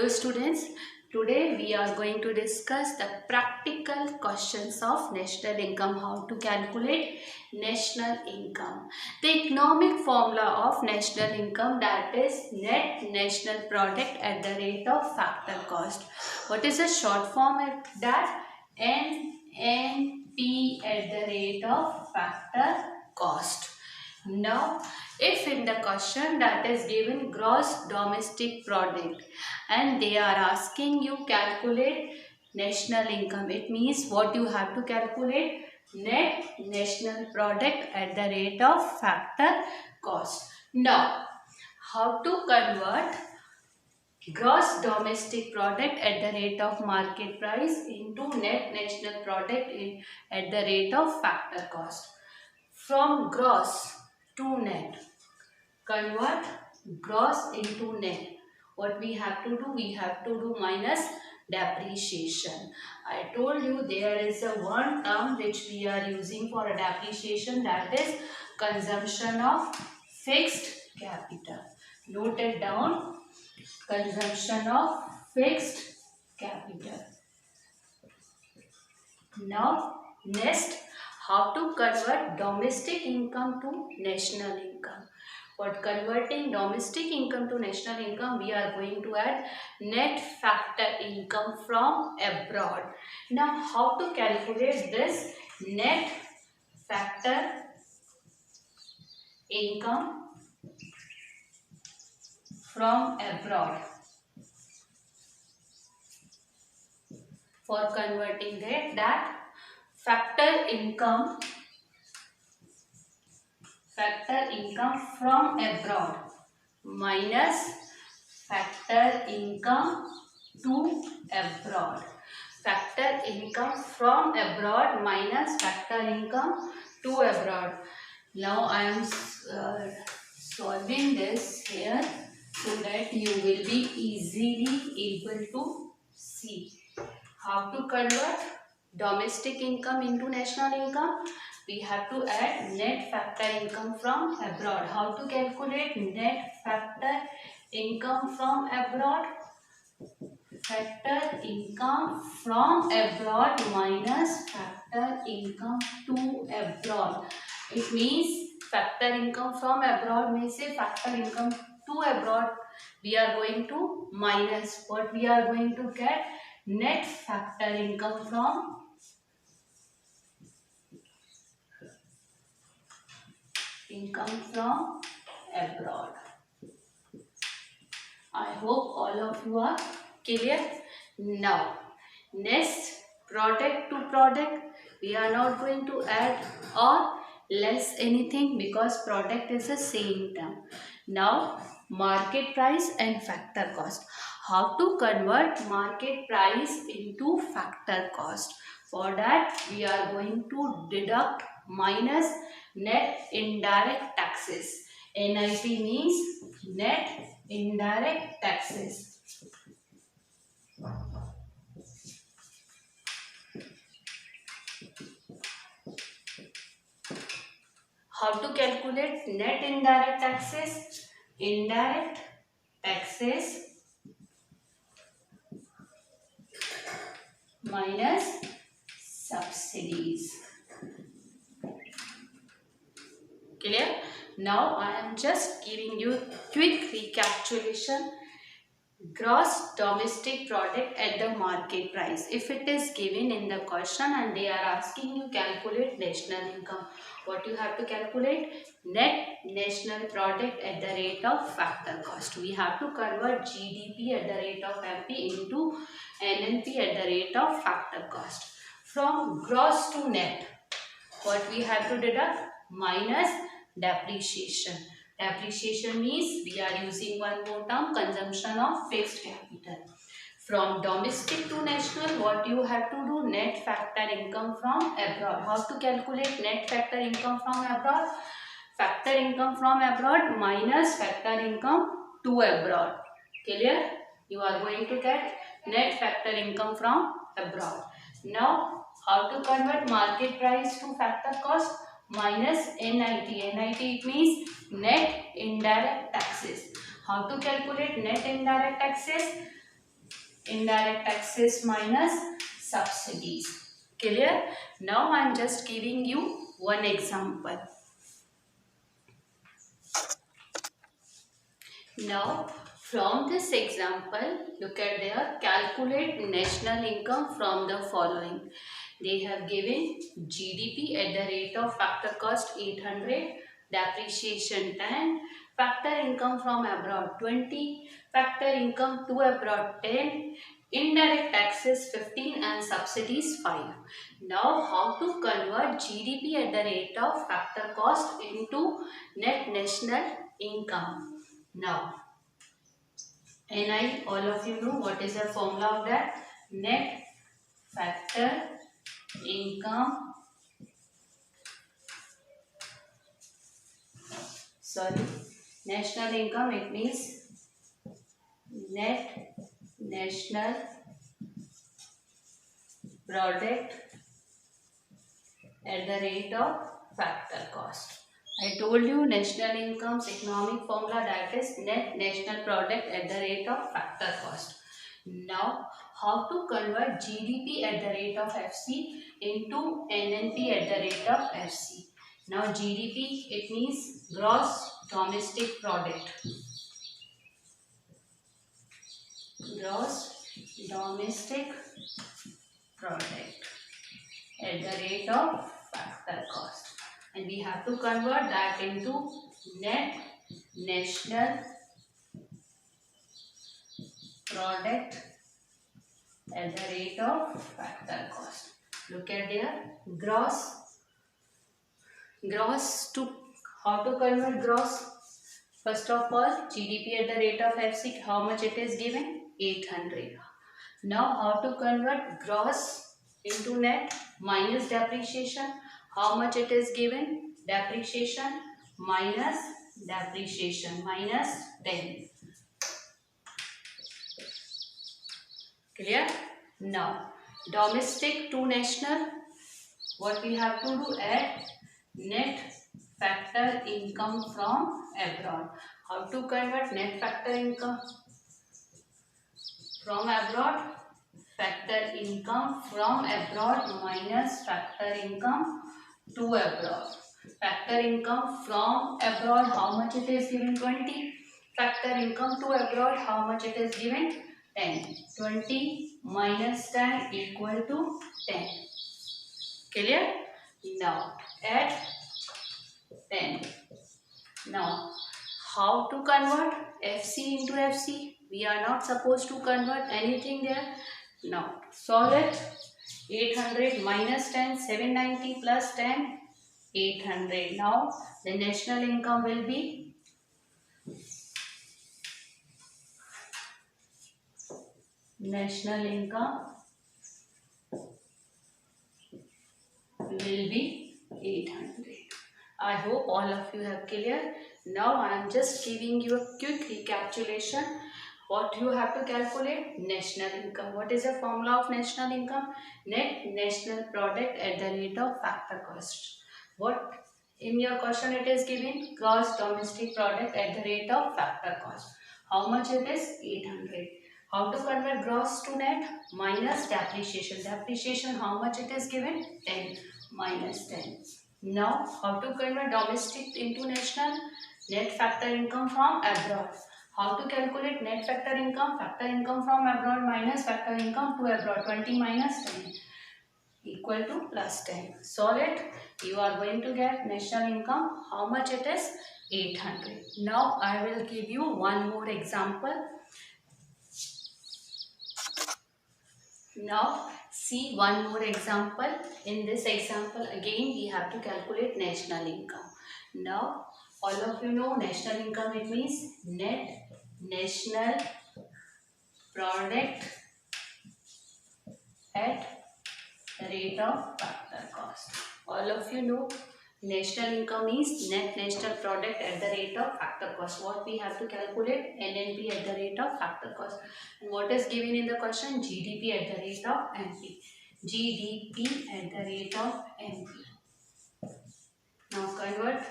Hello students, today we are going to discuss the practical questions of national income, how to calculate national income. The economic formula of national income, that is net national product at the rate of factor cost. What is the short form of that? NNP at the rate of factor cost. Now, if in the question that is given gross domestic product and they are asking you calculate national income, it means what you have to calculate? Net national product at the rate of factor cost. Now, how to convert gross domestic product at the rate of market price into net national product at the rate of factor cost? From gross to net, convert gross into net. What we have to do? We have to do minus depreciation. I told you there is a one term which we are using for a depreciation, that is consumption of fixed capital. Note it down, consumption of fixed capital. Now next, how to convert domestic income to national income. For converting domestic income to national income, we are going to add net factor income from abroad. Now how to calculate this net factor income from abroad? For converting that factor income from abroad minus factor income to abroad. Factor income from abroad minus factor income to abroad. Now I am solving this here so that you will be easily able to see how to convert domestic income into national income. We have to add net factor income from abroad. How to calculate net factor income from abroad? Factor income from abroad minus factor income to abroad. It means factor income from abroad means say factor income to abroad. We are going to minus. What we are going to get? Net factor income from abroad. I hope all of you are clear. Now, next, product to product, we are not going to add or less anything because product is the same term. Now, market price and factor cost. How to convert market price into factor cost? For that, we are going to deduct minus net indirect taxes. NIT means net indirect taxes. How to calculate net indirect taxes? Indirect taxes minus subsidies. Clear? Now I am just giving you quick recapitulation. Gross domestic product at the market price. If it is given in the question and they are asking you calculate national income, what you have to calculate? Net national product at the rate of factor cost. We have to convert GDP at the rate of MP into NNP at the rate of factor cost. From gross to net, what we have to deduct? Minus depreciation. Depreciation means we are using one more term, consumption of fixed capital. From domestic to national, what you have to do? Net factor income from abroad. How to calculate net factor income from abroad? Factor income from abroad minus factor income to abroad. Clear? You are going to get net factor income from abroad. Now, how to convert market price to factor cost? Minus NIT. NIT it means net indirect taxes. How to calculate net indirect taxes? Indirect taxes minus subsidies. Clear? Now I am just giving you one example. Now, from this example, look at there, calculate national income from the following. They have given GDP at the rate of factor cost 800, depreciation 10, factor income from abroad 20, factor income to abroad 10, indirect taxes 15 and subsidies 5. Now, how to convert GDP at the rate of factor cost into net national income? Now, NI, all of you know what is the formula of that? Net factor income, national income, it means net national product at the rate of factor cost. I told you national income's economic formula, that is net national product at the rate of factor cost. Now, how to convert GDP at the rate of FC into NNP at the rate of FC? Now, GDP, it means gross domestic product. Gross domestic product at the rate of factor cost. And we have to convert that into net national product at the rate of factor cost. Look at there, gross to, how to convert gross? First of all, GDP at the rate of FC, how much it is given? 800. Now, how to convert gross into net minus depreciation? How much it is given? Depreciation minus 10. Clear? Now, domestic to national, what we have to do? Add net factor income from abroad. How to convert net factor income from abroad? Factor income from abroad minus factor income to abroad. Factor income from abroad, how much it is given? 20. Factor income to abroad, how much it is given? 10. 20 minus 10 equal to 10. Clear? Now, add 10. Now, how to convert FC into FC? We are not supposed to convert anything there. Now, solve it. 800 minus 10, 790 plus 10, 800. Now, the national income will be national income will be 800. I hope all of you have clear. Now I am just giving you a quick recapitulation. What you have to calculate? National income. What is the formula of national income? Net national product at the rate of factor cost. What in your question it is given? Gross domestic product at the rate of factor cost. How much it is? 800. How to convert gross to net? Minus depreciation. Depreciation, how much it is given? 10 minus 10. Now, how to convert domestic into national? Net factor income from abroad. How to calculate net factor income? Factor income from abroad minus factor income to abroad. 20 minus 10 equal to plus 10. Solve it. You are going to get national income. How much it is? 800. Now, I will give you one more example. Now, see one more example. In this example, again, we have to calculate national income. Now, all of you know national income, it means net national product at the rate of factor cost. All of you know national income is net national product at the rate of factor cost. What we have to calculate? NNP at the rate of factor cost. And what is given in the question? GDP at the rate of NP. GDP at the rate of NP. Now convert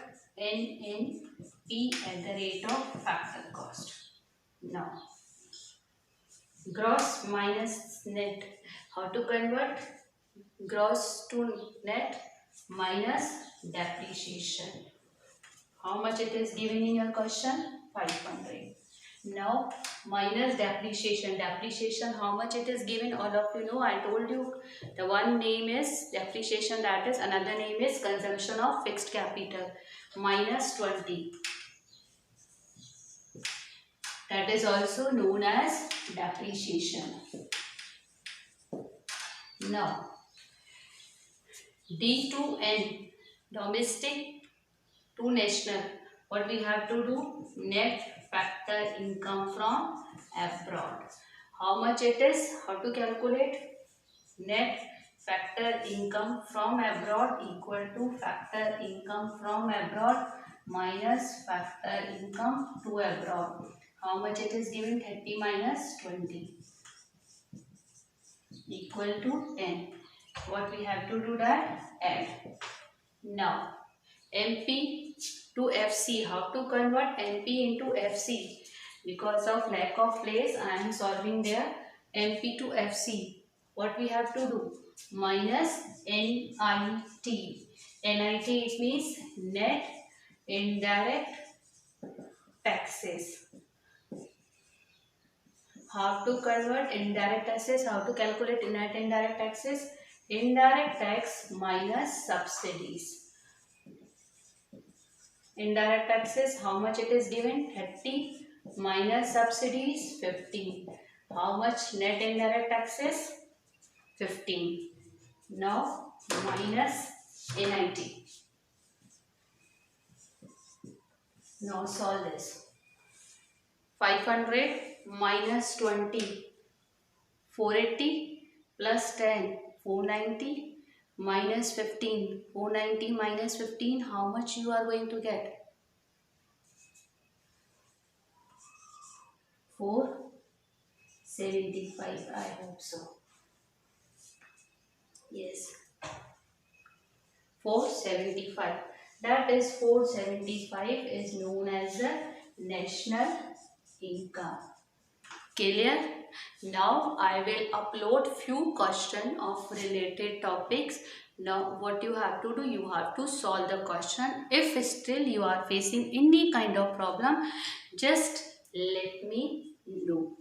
NNP at the rate of factor cost. Now Gross minus net. How to convert gross to net minus depreciation? How much it is given in your question? 500. Now minus depreciation. Depreciation, how much it is given? All of you know, I told you the one name is depreciation, that is another name is consumption of fixed capital. Minus 20. That is also known as depreciation. Now D to N, domestic to national. What we have to do? Net factor income from abroad. How much it is? How to calculate? Net factor income from abroad equal to factor income from abroad minus factor income to abroad. How much it is given? 30 minus 20 equal to 10. What we have to do? That add. Now MP to FC. How to convert MP into FC? Because of lack of place, I am solving there. MP to FC. What we have to do? Minus NIT. NIT, it means net indirect taxes. How to convert indirect taxes? How to calculate net indirect taxes? Indirect tax minus subsidies. Indirect taxes, how much it is given? 30 minus subsidies 15. How much net indirect taxes? 15. Now minus NIT. Now solve this. 500 minus 20. 480 plus 10. 490 minus 15. 490 minus 15. How much you are going to get? 475. I hope so. Yes. 475. That is 475 is known as the national income. Clear? Now I will upload few questions of related topics. Now what you have to do, you have to solve the question. If still you are facing any kind of problem, just let me know.